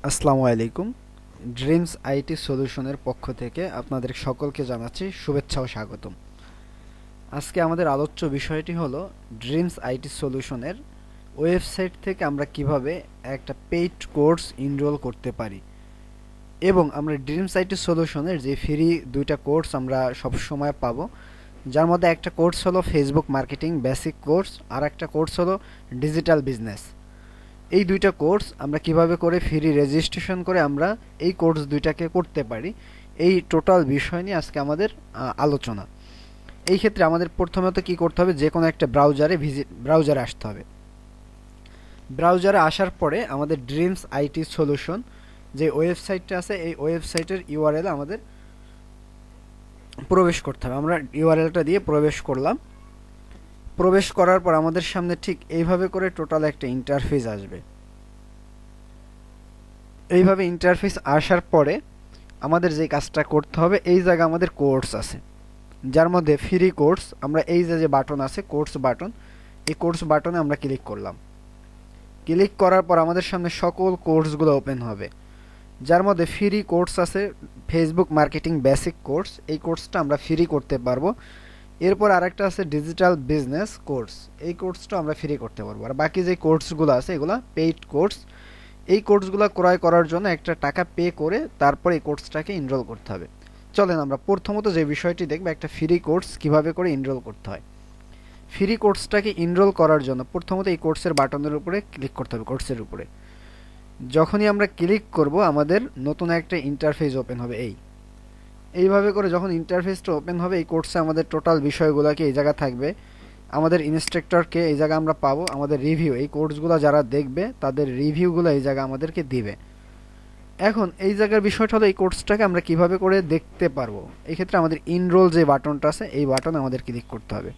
আসসালামু আলাইকুম। Dreams IT সলিউশনের পক্ষ থেকে আপনাদের সকলকে জানাচ্ছি শুভেচ্ছা ও স্বাগতম। আজকে আমাদের আলোচ্য বিষয়টি হলো ড্রিমস আইটি সলিউশনের ওয়েবসাইট থেকে আমরা কিভাবে একটা পেইড কোর্স এনরোল করতে পারি এবং আমরা ড্রিমস আইটি সলিউশনের যে ফ্রি দুইটা কোর্স আমরা সব সময় পাবো, যার মধ্যে একটা কোর্স হলো ফেসবুক মার্কেটিং বেসিক কোর্স আর একটা কোর্স হলো ডিজিটাল বিজনেস। এই দুইটা কোর্স আমরা কিভাবে করে ফ্রি রেজিস্ট্রেশন করে আমরা এই কোর্স দুইটাকে করতে পারি, এই টোটাল বিষয় নিয়ে আজকে আমাদের আলোচনা। এই ক্ষেত্রে আমাদের প্রথমত কি করতে হবে, যে কোনো একটা ব্রাউজারে আসতে হবে। ব্রাউজারে আসার পরে আমাদের ড্রিমস আইটি সলিউশন যে ওয়েবসাইটটা আছে এই ওয়েবসাইটের ইউআরএল আমাদের প্রবেশ করতে হবে। আমরা ইউআরএলটা দিয়ে প্রবেশ করলাম। প্রবেশ করার পর আমাদের সামনে ঠিক এইভাবে করে টোটাল একটা ইন্টারফেস আসবে। এইভাবে ইন্টারফেস আসার পরে আমাদের যে কাজটা করতে হবে, এই জায়গায় আমাদের কোর্স আছে, যার মধ্যে ফ্রি কোর্স। আমরা এই যে বাটন আছে কোর্স বাটন, এই কোর্স বাটনে আমরা ক্লিক করলাম। ক্লিক করার পর আমাদের সামনে সকল কোর্সগুলো ওপেন হবে, যার মধ্যে ফ্রি কোর্স আছে ফেসবুক মার্কেটিং বেসিক কোর্স। এই কোর্সটা আমরা ফ্রি করতে পারবো। এরপর আরেকটা আছে ডিজিটাল বিজনেস কোর্স, এই কোর্সটা আমরা ফ্রি করতে পারবো। আর বাকি যে কোর্সগুলো আছে এগুলো পেইড কোর্স। এই কোর্সগুলো ক্রয় করার জন্য একটা টাকা পে করে তারপর এই কোর্সটাকে এনরোল করতে হবে। চলেন আমরা প্রথমত যে বিষয়টি দেখব, একটা ফ্রি কোর্স কিভাবে করে এনরোল করতে হয়। ফ্রি কোর্সটাকে এনরোল করার জন্য প্রথমত এই কোর্সের বাটনের উপরে ক্লিক করতে হবে। কোর্সের উপরে যখনই আমরা ক্লিক করব আমাদের নতুন একটা ইন্টারফেস ওপেন হবে। এইভাবে করে যখন ইন্টারফেসটা ওপেন হবে, এই কোর্সে আমাদের টোটাল বিষয়গুলোকে এই জায়গা থাকবে। আমাদের ইনস্ট্রাক্টরকে এই জায়গা আমরা পাবো। আমাদের রিভিউ, এই কোর্সগুলো যারা দেখবে তাদের রিভিউগুলো এই জায়গা আমাদেরকে দিবে। এখন এই জায়গার বিষয়টা হলো এই কোর্সটাকে আমরা কিভাবে করে দেখতে পারবো। এই ক্ষেত্রে আমাদের ইনরোল যে বাটনটা আছে এই বাটনে আমাদের ক্লিক করতে হবে।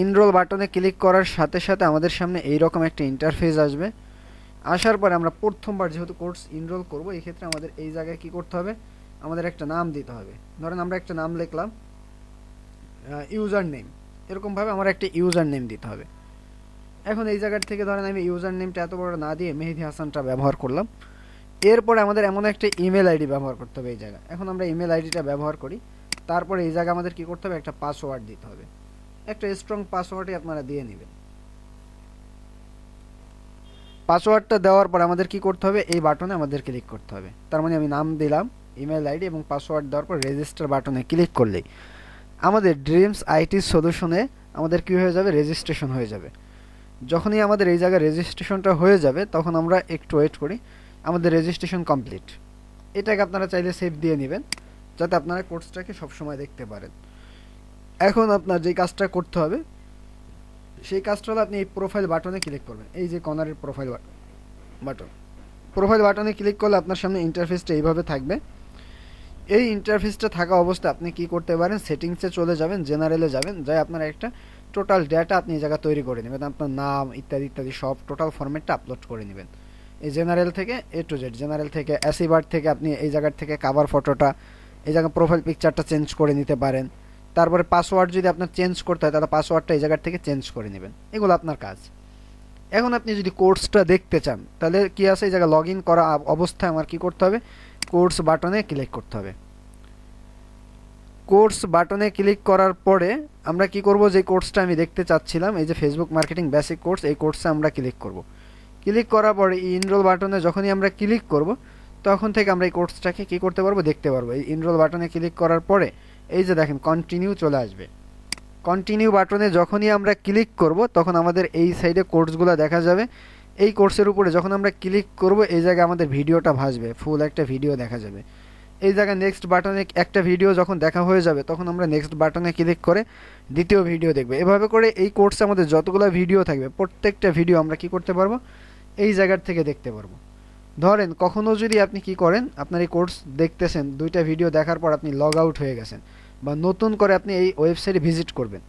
ইনরোল বাটনে ক্লিক করার সাথে সাথে আমাদের সামনে এইরকম একটা ইন্টারফেস আসবে। আসার পরে আমরা প্রথমবার যেহেতু কোর্স ইনরোল করব, এই ক্ষেত্রে আমাদের এই জায়গায় কি করতে হবে, আমাদের একটা নাম দিতে হবে। ধরেন আমরা একটা নাম লিখলাম ইউজার নেম, এরকমভাবে আমার একটা ইউজার নেম দিতে হবে। এখন এই জায়গার থেকে ধরেন আমি ইউজার নেমটা এত বড় না দিয়ে মেহেদি হাসানটা ব্যবহার করলাম। এরপরে আমাদের এমন একটা ইমেল আইডি ব্যবহার করতে হবে এই জায়গায়। এখন আমরা ইমেল আইডিটা ব্যবহার করি। তারপরে এই জায়গায় আমাদের কি করতে হবে, একটা পাসওয়ার্ড দিতে হবে। একটা স্ট্রং পাসওয়ার্ডই আপনারা দিয়ে নেবেন। পাসওয়ার্ডটা দেওয়ার পর আমাদের কি করতে হবে, এই বাটনে আমাদের ক্লিক করতে হবে। তার মানে আমি নাম দিলাম, ইমেল আইডি এবং পাসওয়ার্ড দেওয়ার পর রেজিস্টার বাটনে ক্লিক করলেই আমাদের ড্রিমস আইটি সলিউশনে আমাদের কি হয়ে যাবে, রেজিস্ট্রেশন হয়ে যাবে। যখনই আমাদের এই জায়গায় রেজিস্ট্রেশনটা হয়ে যাবে তখন আমরা একটু ওয়েট করি। আমাদের রেজিস্ট্রেশন কমপ্লিট। এটাকে আপনারা চাইলে সেভ দিয়ে নেবেন যাতে আপনারা কোর্সটাকে সবসময় দেখতে পারেন। এখন আপনার যে কাজটা করতে হবে সেই কাজটা হলো আপনি এই প্রোফাইল বাটনে ক্লিক করবেন। এই যে কর্নারের বাটন, প্রোফাইল বাটনে ক্লিক করলে আপনার সামনে ইন্টারফেসটা এইভাবে থাকবে। এই ইন্টারফেসটা থাকা অবস্থায় আপনি কি করতে পারেন, সেটিংসে চলে যাবেন, জেনারেলে যাবেন, যাই আপনার একটা টোটাল ডেটা আপনি এই জায়গা তৈরি করে নেবেন। আপনার নাম ইত্যাদি ইত্যাদি সব টোটাল ফরম্যাটটা আপলোড করে নেবেন। এই জেনারেল থেকে এ টু জেড, জেনারেল থেকে অ্যাসিভার থেকে আপনি এই জায়গার থেকে কাভার ফটোটা, এই জায়গায় প্রোফাইল পিকচারটা চেঞ্জ করে নিতে পারেন। তারপরে পাসওয়ার্ড যদি আপনার চেঞ্জ করতে হয় তাহলে পাসওয়ার্ডটা এই জায়গার থেকে চেঞ্জ করে নেবেন। এগুলো আপনার কাজ। এখন আপনি যদি কোর্সটা দেখতে চান তাহলে কি আছে, এই জায়গায় লগ ইন করা অবস্থায় আমার কি করতে হবে, কোর্স বাটনে ক্লিক করতে হবে। কোর্স বাটনে ক্লিক করার পরে আমরা কি করব, যে কোর্সটা আমি দেখতে চাচ্ছিলাম এই যে ফেসবুক মার্কেটিং বেসিক কোর্স, এই কোর্সে আমরা ক্লিক করব। ক্লিক করার পরে ইনরোল বাটনে যখনই আমরা ক্লিক করব তখন থেকে আমরা এই কোর্সটাকে কি করতে পারবো, দেখতে পারবো। এই ইনরোল বাটনে ক্লিক করার পরে এই যে দেখেন কন্টিনিউ চলে আসবে। কন্টিনিউ বাটনে যখনই আমরা ক্লিক করব তখন আমাদের এই সাইডে কোর্সগুলো দেখা যাবে। এই কোর্সের উপরে যখন আমরা ক্লিক করব এই জায়গায় আমাদের ভিডিওটা ভাসবে, ফুল একটা ভিডিও দেখা যাবে। এই জায়গায় নেক্সট বাটনে একটা ভিডিও যখন দেখা হয়ে যাবে তখন আমরা নেক্সট বাটনে ক্লিক করে দ্বিতীয় ভিডিও দেখব। এভাবে করে এই কোর্সে আমাদের যতগুলো ভিডিও থাকবে প্রত্যেকটা ভিডিও আমরা কি করতে পারবো, এই জায়গার থেকে দেখতে পারবো। ধরেন কখনো যদি আপনি কি করেন, আপনার এই কোর্স দেখতেছেন, দুইটা ভিডিও দেখার পর আপনি লগ আউট হয়ে গেছেন বা নতুন করে আপনি এই ওয়েবসাইটে ভিজিট করবেন,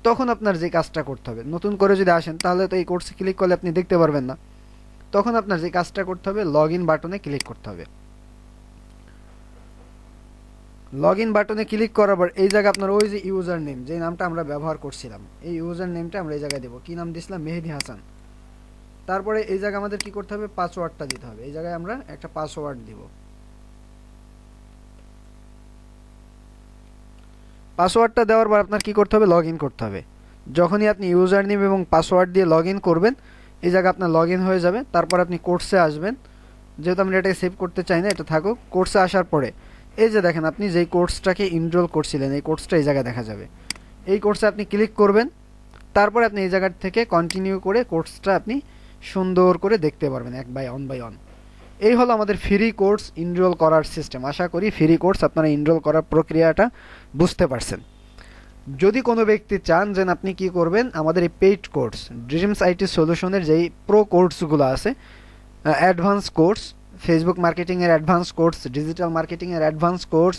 তখন আপনার যে কাজটা করতে হবে, নতুন করে যদি আসেন তাহলে তো এই কোর্সে ক্লিক করলে আপনি দেখতে পারবেন না। তখন আপনার যে কাজটা করতে হবে, লগ ইন বাটনে ক্লিক করতে হবে। লগ ইন বাটনে ক্লিক করার পর এই জায়গায় আপনার ওই যে ইউজার নেম, যে নামটা আমরা ব্যবহার করছিলাম, এই ইউজার নেমটা আমরা এই জায়গায় দেবো। কী নাম দিয়েছিলাম, মেহেদি হাসান। তারপরে এই জায়গায় আমাদের কি করতে হবে, পাসওয়ার্ডটা দিতে হবে। এই জায়গায় আমরা একটা পাসওয়ার্ড দিব। পাসওয়ার্ডটা দেওয়ার পর আপনার কি করতে হবে, লগ ইন করতে হবে। যখনই আপনি ইউজার নেম এবং পাসওয়ার্ড দিয়ে লগ ইন করবেন, এই জায়গায় আপনার লগ ইন হয়ে যাবে। তারপর আপনি কোর্সে আসবেন, যেহেতু আমরা এটাকে সেভ করতে চাই না, এটা থাকুক। কোর্সে আসার পরে এই যে দেখেন, আপনি যেই কোর্সটাকে এনরোল করছিলেন, এই কোর্সটা এই জায়গায় দেখা যাবে। এই কোর্সে আপনি ক্লিক করবেন, তারপর আপনি এই জায়গা থেকে কন্টিনিউ করে কোর্সটা আপনি সুন্দর করে দেখতে পারবেন এক বাই অন বাই অন। এই হলো আমাদের ফ্রি কোর্স এনরোল করার সিস্টেম। আশা করি ফ্রি কোর্স আপনারা এনরোল করার প্রক্রিয়াটা বুঝতে পারছেন। যদি কোনো ব্যক্তি চান যে আপনি কি করবেন, আমাদের এই পেইড কোর্স ড্রিমস আইটি সলিউশনের যেই প্রো কোর্সগুলো আছে, অ্যাডভান্স কোর্স, ফেসবুক মার্কেটিংয়ের অ্যাডভান্স কোর্স, ডিজিটাল মার্কেটিংয়ের অ্যাডভান্স কোর্স,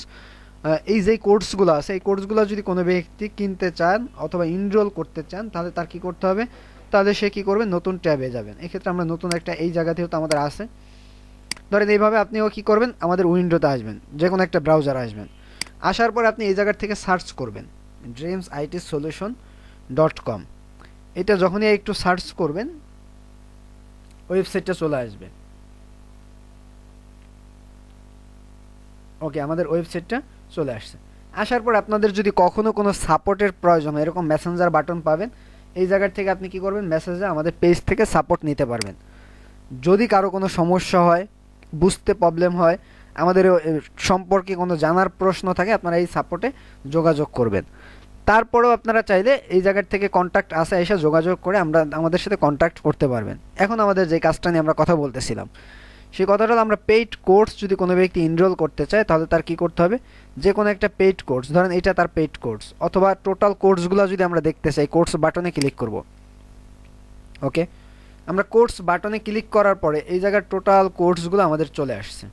এই যে কোর্সগুলো আছে, এই কোর্সগুলো যদি কোনো ব্যক্তি কিনতে চান অথবা এনরোল করতে চান, তাহলে তার কি করতে হবে, তাহলে সে কি করবে, নতুন ট্যাবে যাবেন। এক্ষেত্রে আমরা নতুন একটা, এই জায়গাতেও তো আমাদের আছে, ধরেন এইভাবে আপনিও কি করবেন, আমাদের উইন্ডোতে আসবেন, যে কোনো একটা ব্রাউজার আসবেন। আসার পর আপনি এই জায়গার থেকে সার্চ করবেন dreamsitsolution.com। এটা যখনই একটু সার্চ করবেন, ওয়েবসাইটটা চলে আসবে। ওকে, আমাদের ওয়েবসাইটটা চলে আসছে। আসার পর আপনাদের যদি কখনো কোনো সাপোর্টের প্রয়োজন হয়, এরকম মেসেঞ্জার বাটন পাবেন। এই জায়গার থেকে আপনি কি করবেন, মেসেজে আমাদের পেজ থেকে সাপোর্ট নিতে পারবেন। যদি কারো কোনো সমস্যা হয়, বুঝতে প্রবলেম হয়, আমাদের সম্পর্কে কোনো জানার প্রশ্ন থাকে, আপনারা এই সাপোর্টে যোগাযোগ করবেন। তারপরেও আপনারা চাইলে এই জায়গার থেকে কন্ট্যাক্ট আসে, এসে যোগাযোগ করে আমাদের সাথে কন্ট্যাক্ট করতে পারবেন। এখন আমাদের যে কাজটা নিয়ে আমরা কথা বলতেছিলাম, সেই কথাটা হলো, আমরা পেইড কোর্স যদি কোনো ব্যক্তি এনরোল করতে চায়, তাহলে তার কি করতে হবে, যে কোনো একটা পেইড কোর্স, ধরেন এটা তার পেইড কোর্স, অথবা টোটাল কোর্সগুলো যদি আমরা দেখতে চাই, কোর্স বাটনে ক্লিক করব। ওকে, আমরা কোর্স বাটনে ক্লিক করার পরে এই জায়গার টোটাল কোর্সগুলো আমাদের চলে আসছে।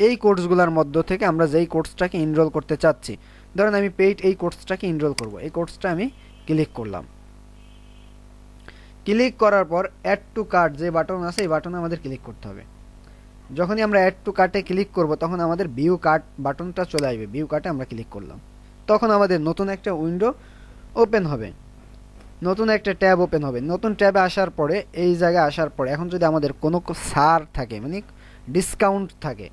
এই কোর্সগুলোর মধ্য থেকে আমরা যেই কোর্সটাকে এনরোল করতে চাচ্ছি, ধরেন আমি পেইড এই কোর্সটাকে এনরোল করব, এই কোর্সটা আমি ক্লিক করলাম। ক্লিক করার পর অ্যাড টু কার্ট যে বাটন আছে, এই বাটনে আমাদের ক্লিক করতে হবে। যখনই আমরা অ্যাড টু কার্টে ক্লিক করব, তখন আমাদের ভিউ কার্ট বাটনটা চলে আসবে। ভিউ কার্টে আমরা ক্লিক করলাম, তখন আমাদের নতুন একটা উইন্ডো ওপেন হবে, নতুন একটা ট্যাব ওপেন হবে। নতুন ট্যাবে আসার পরে, এই জায়গায় আসার পরে, এখন যদি আমাদের কোনো ছাড় থাকে, মানে ডিসকাউন্ট থাকে,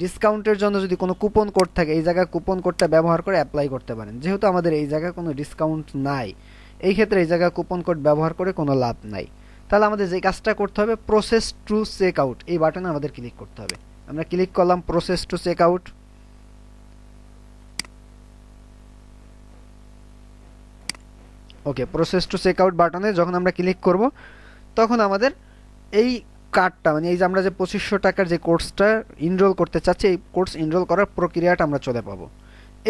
ডিসকাউন্টের জন্য যদি কোনো কুপন কোড থাকে, এই জায়গায় কুপন কোডটা ব্যবহার করে অ্যাপ্লাই করতে পারেন। যেহেতু আমাদের এই জায়গায় কোনো ডিসকাউন্ট নাই, এই ক্ষেত্রে এই জায়গায় কুপন কোড ব্যবহার করে কোনো লাভ নাই। তাহলে আমাদের যে কাজটা করতে হবে, প্রসেস টু চেক আউট, এই বাটনে আমাদের ক্লিক করতে হবে। আমরা ক্লিক করলাম process to check out. Okay, process to check out বাটনে যখন আমরা ক্লিক করব, তখন আমাদের এই কার্ডটা, মানে এই যে আমরা যে 2500 টাকার যে কোর্সটা এনরোল করতে চাচ্ছি, এই কোর্স এনরোল করার প্রক্রিয়াটা আমরা চলে পাবো।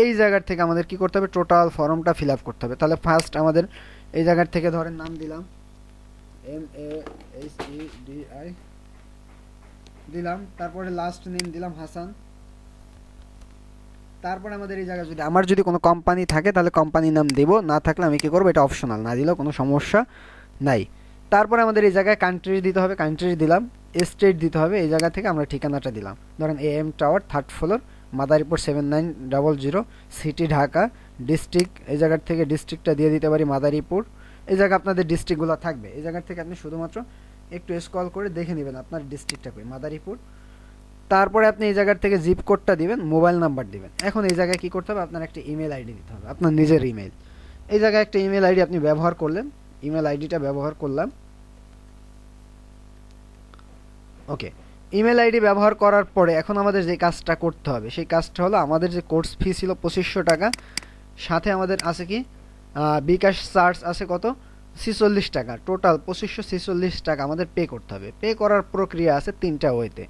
এই জায়গার থেকে আমাদের কি করতে হবে, টোটাল ফর্মটা ফিল আপ করতে হবে। তাহলে ফার্স্ট আমাদের এই জায়গার থেকে ধরেন নাম দিলাম MAHEDI দিলাম, তারপরে লাস্ট নেম দিলাম হাসান। তারপর আমাদের এই জায়গায় যদি আমার যদি কোনো কোম্পানি থাকে, তাহলে কোম্পানি নাম দেব, না থাকলে আমি কি করব, এটা অপশনাল, না দিলেও কোনো সমস্যা নাই। তারপরে আমাদের এই জায়গায় কান্ট্রি দিতে হবে, কান্ট্রি দিলাম। স্টেট দিতে হবে, এই জায়গা থেকে আমরা ঠিকানাটা দিলাম, ধরেন AM tower 3rd floor, Madaripur 7900, city Dhaka, district, এই জায়গার থেকে ডিস্ট্রিক্টটা দিয়ে দিতে পারি মাদারীপুর। এই জায়গায় আপনাদের ডিস্ট্রিক্টগুলো থাকবে, এই জায়গা থেকে আপনি শুধুমাত্র একটু স্ক্রল করে দেখে নেবেন আপনার ডিস্ট্রিক্টটা কই, মাদারীপুর। তারপরে আপনি এই জায়গার থেকে জিপ কোডটা দিবেন, মোবাইল নাম্বার দিবেন। এখন এই জায়গায় কি করতে হবে, আপনার একটা ইমেল আইডি দিতে হবে, আপনার নিজের ইমেল। এই জায়গায় একটা ইমেল আইডি আপনি ব্যবহার করলেন, ইমেল আইডিটা ব্যবহার করলাম। ওকে, ইমেল আইডি ব্যবহার করার পরে এখন আমাদের যে কাজটা করতে হবে, সেই কাজটা হলো, আমাদের যে কোর্স ফি ছিল 2500 টাকা, সাথে আমাদের আছে কি বিকাশ চার্জ আছে কত, 46 টাকা। টোটাল 2546 টাকা আমাদের পে করতে হবে। পে করার প্রক্রিয়া আছে 3টা ওয়েতে।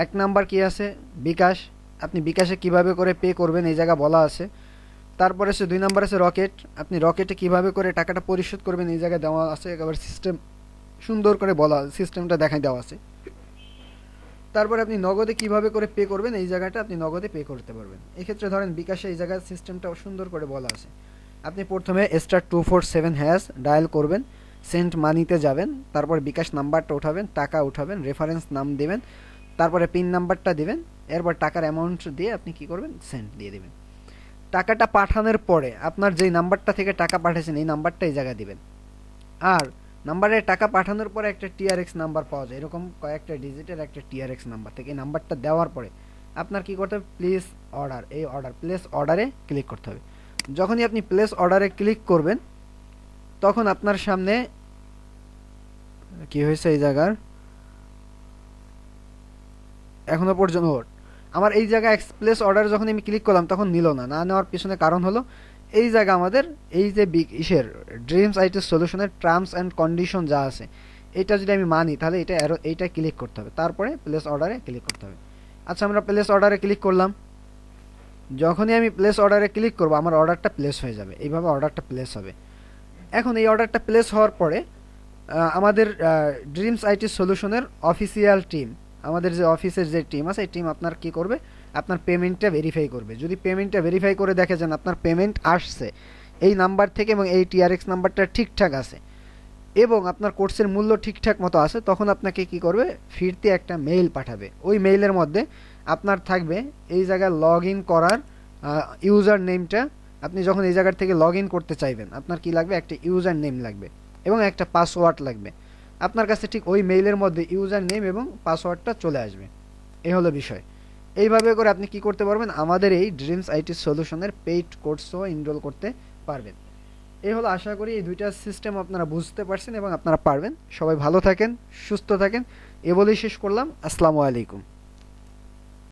এক নাম্বার কি আছে, বিকাশ, আপনি বিকাশে কিভাবে করে পে করবেন এই জায়গা বলা আছে। তারপরে আছে 2 নাম্বার আছে রকেট, আপনি রকেটে কিভাবে করে টাকাটা পরিশোধ করবেন এই জায়গায় দেওয়া আছে, একেবারে সিস্টেম সুন্দর করে বলা, সিস্টেমটা দেখাই দেওয়া আছে। তারপরে আপনি নগদে কিভাবে করে পে করবেন, এই জায়গাটা আপনি নগদে পে করতে পারবেন। এক্ষেত্রে ধরেন বিকাশে এই জায়গায় সিস্টেমটা সুন্দর করে বলা আছে। আপনি প্রথমে *247# ডায়াল করবেন, সেন্ট মানিতে যাবেন, তারপর বিকাশ নাম্বারটা উঠাবেন, টাকা উঠাবেন, রেফারেন্স নাম দেবেন, তারপরে পিন নাম্বারটা দিবেন, এরপর টাকার অ্যামাউন্ট দিয়ে আপনি কি করবেন, সেন্ট দিয়ে দিবেন। টাকাটা পাঠানোর পরে আপনার যেই নাম্বারটা থেকে টাকা পাঠিয়েছেন, এই নাম্বারটা এই জায়গায় দিবেন। আর নাম্বারে টাকা পাঠানোর পরে একটা টিআরএক্স নাম্বার পাওয়া যায়, এরকম কয়েকটা ডিজিটের একটা টিআরএক্স নাম্বার থেকে। এই নাম্বারটা দেওয়ার পরে আপনার কি করতে হবে, প্লেস অর্ডার, এই অর্ডার প্লেস অর্ডারে ক্লিক করতে হবে। যখনই আপনি প্লেস অর্ডারে ক্লিক করবেন তখন আপনার সামনে কি হয়েছে এই জায়গার এখনো পর্যন্ত আমার এই জায়গায় প্লেস অর্ডার যখন আমি ক্লিক করলাম তখন নিল না, না নেওয়ার পিছনে কারণ হলো এই জায়গা আমাদের এই যে ইসের ড্রিমস আইটি সলিউশনের টার্মস অ্যান্ড কন্ডিশন যা আছে এটা যদি আমি মানি তাহলে এইটা ক্লিক করতে হবে, তারপরে প্লেস অর্ডারে ক্লিক করতে হবে। আচ্ছা আমরা প্লেস অর্ডারে ক্লিক করলাম, যখনই আমি প্লেস অর্ডারে ক্লিক করব আমার অর্ডারটা প্লেস হয়ে যাবে, এইভাবে অর্ডারটা প্লেস হবে। এখন এই অর্ডারটা প্লেস হওয়ার পরে আমাদের ড্রিমস আইটি সলিউশনের অফিসিয়াল টিম, আমাদের যে অফিসের যে টিম আছে এই টিম আপনার কি করবে, আপনার পেমেন্টটা ভেরিফাই করবে। যদি পেমেন্টটা ভেরিফাই করে দেখে যেন আপনার পেমেন্ট আসছে এই নাম্বার থেকে এবং এই টিআরএক্স নাম্বারটা ঠিকঠাক আছে এবং আপনার কোর্সের মূল্য ঠিকঠাক মতো আছে, তখন আপনাকে কি করবে, ফিরতি একটা মেইল পাঠাবে। ওই মেইলের মধ্যে আপনার থাকবে এই জায়গায় লগ ইন করার ইউজার নেমটা। আপনি যখন এই জায়গার থেকে লগ ইন করতে চাইবেন আপনার কি লাগবে, একটা ইউজার নেম লাগবে এবং একটা পাসওয়ার্ড লাগবে। আপনার কাছে ঠিক ওই মেইলের মধ্যে ইউজার নেম এবং পাসওয়ার্ডটা চলে আসবে। এই হলো বিষয়। এইভাবে করে আপনি কি করতে পারবেন, আমাদের এই ড্রিমস আইটি সলিউশনের পেইড কোর্সও এনরোল করতে পারবেন। এই হলো, আশা করি এই দুইটা সিস্টেম আপনারা বুঝতে পারছেন এবং আপনারা পারবেন। সবাই ভালো থাকেন, সুস্থ থাকেন, এ বলেই শেষ করলাম। আসসালামু আলাইকুম।